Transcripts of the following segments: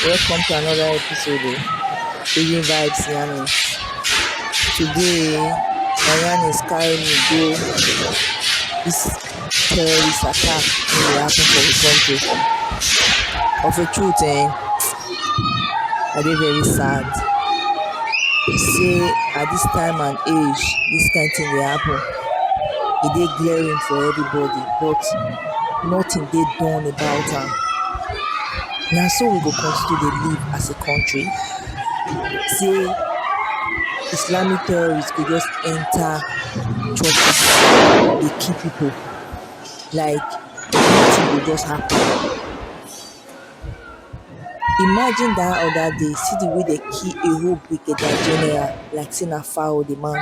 Welcome to another episode of Daily Vibes Yarnings. Today, my yarnings carry me go this terrorist attack wey dey happen for the country. Of a truth, I dey very sad. Say at this time and age, this kind thing dey happen. E dey glaring for everybody, but nothing dey done about am. Na so we go continue dey live as a country. Say Islamic terrorists go just enter churches dey kill people like nothing go just happen. Imagine that other day, see the way they kill a whole brigadier general like say na fowl the man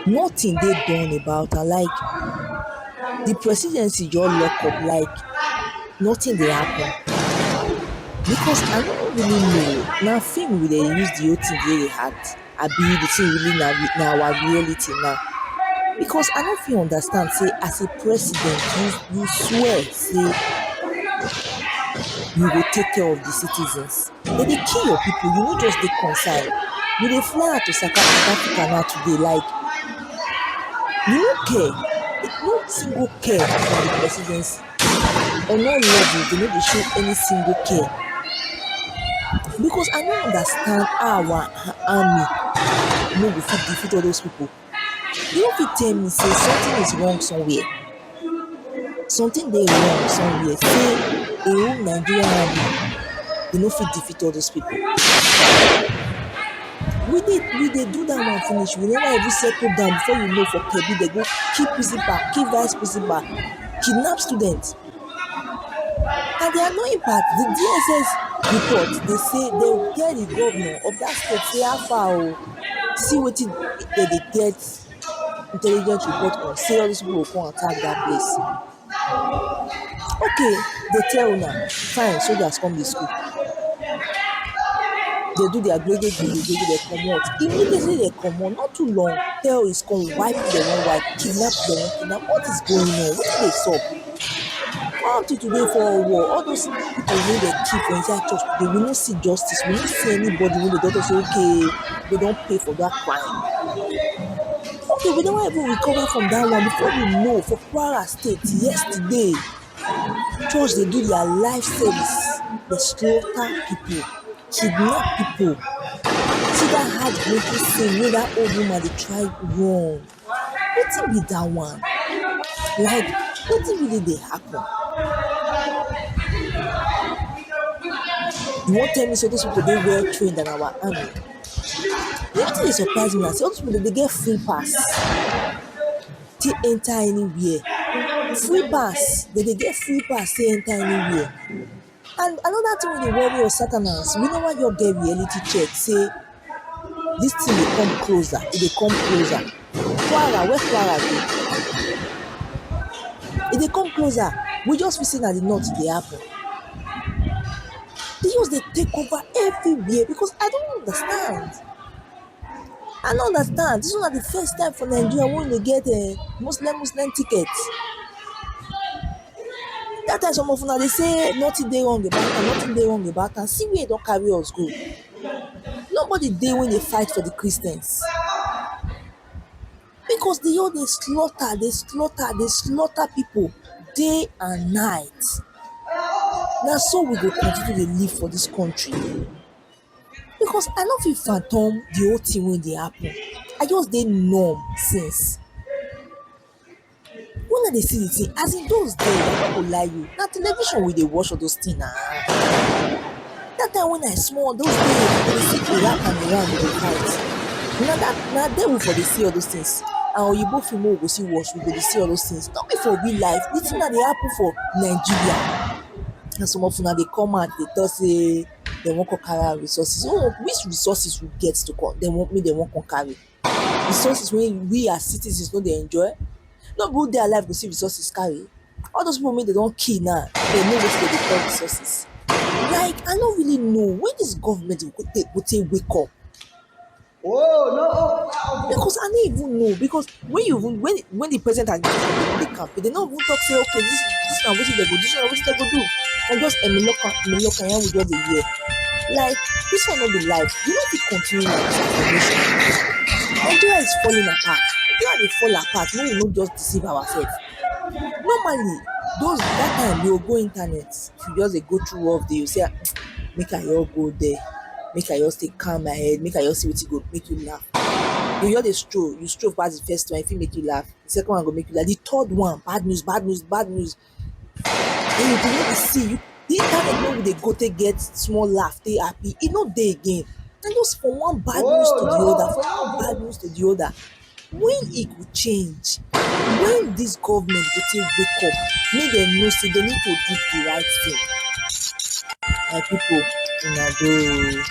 be. Nothing dey done about am. Like the presidency just lock up like nothing dey happen. Because I no really know, na film we dey use the whole thing dey act, abi the thing really na our reality now. Because I no fit understand say as a president you swear say you go take care of the citizens. Dem dey kill your people, you no just dey concerned. You dey fly out to South Africa now today like you no care, no single care from the presidency. On all levels, they no dey show any single care. Because I no understand how our army no go fit defeat all those people. You no fit tell me say something is wrong somewhere. Something dey wrong somewhere. Say a whole Nigerian army, they no fit defeat all those people. We dey do that one finish. We never even settle down before you know for Kebbi they go kill principal, kill vice principal, kidnap students. And the annoying part, the DSS report, they say they will get the governor of that state say how far see wetin they dey get intelligence report on, say all these people will come attack that place. Okay, they tell una fine, soldiers come the school. They do their grade, they comot. Immediately they comot, not too long, terrorists come wipe them one wipe, kidnap them one kidnap. What is going on? Wetin dey sup? Up to today for war, all those people wey dey kill for inside church today, we no see justice. We no see anybody wey the doctor say okay, they don pay for that crime. Okay, we never even recover from that one before we know for Kwara State yesterday, church dey do their life service, dey slaughter people, kidnap people. See that heartbreaking scene wey that old woman dey try run. Wetin be that one? Like wetin really dey happen? You wan tell me say those people dey well trained than our army? The only thing dey surprise me na say all those people dey get free pass take enter anywhere. Free pass, they dey get free pass take enter anywhere. And another thing wey dey worry us Satanans, we never just get reality check say this thing dey come closer, e dey come closer. Kwara, where Kwara dey? E dey come closer. We just feel say na the north dey happen. They just dey take over everywhere because I don't understand. I no understand. This one na the first time for Nigeria wey we dey get Muslim ticket. That time some of una dey say nothing dey wrong about am, nothing dey wrong about am. See where e don carry us go. Nobody dey wey dey fight for the Christians. Because they all dey slaughter people day and night. Na so we go continue dey live for this country. Because I no fit fathom the whole thing wey dey happen. I just dey numb since. When I dey see the thing, as in those days, I no go lie you, na television we dey watch all those things na. That time when I small, those days we dey see Iraq and Iran dey fight. Na there we for dey see all those things. And Oyibo film wey we go see watch, we go dey see all those things. No be for real life. The thing na dey happen for Nigeria. And some of una dey come out dey talk say dem wan come carry our resources. Oh, which resources we get to come? Dem wan come carry resources wey we as citizens no dey enjoy. No be who dey alive go see resources carry. All those people wey dem don kill now, dem know wetin dem dey call resources. Like I no really know when this government go take wake up. Oh no! Because I no even know. Because when the president and the campaign, they no even talk say okay, this na wetin dem go do, this na wetin dem go do. and just emilokan yarn we just dey hear. Like dis one no be life, we no fit continue like dis as a nation. Nigeria is falling apart, Nigeria dey fall apart make we no just deceive ourselves. Normally those dat time you go go internet, if you just dey go through rough day you say make I just go there, make I just take calm my head, make I just see wetin go make you laugh. You just dey stroll, you stroll pass the first one, e fit make you laugh, the second one go make you laugh, the third one bad news, bad news, bad news. Den you go no dey see you, the internet wey we dey go take get small laugh take happy, e no dey again. Na just from one bad news to the other, from one bad news to the other. When e go change? When dis government go take wake up make dem know sey dem need to do the right thing? My pipu una doh oo.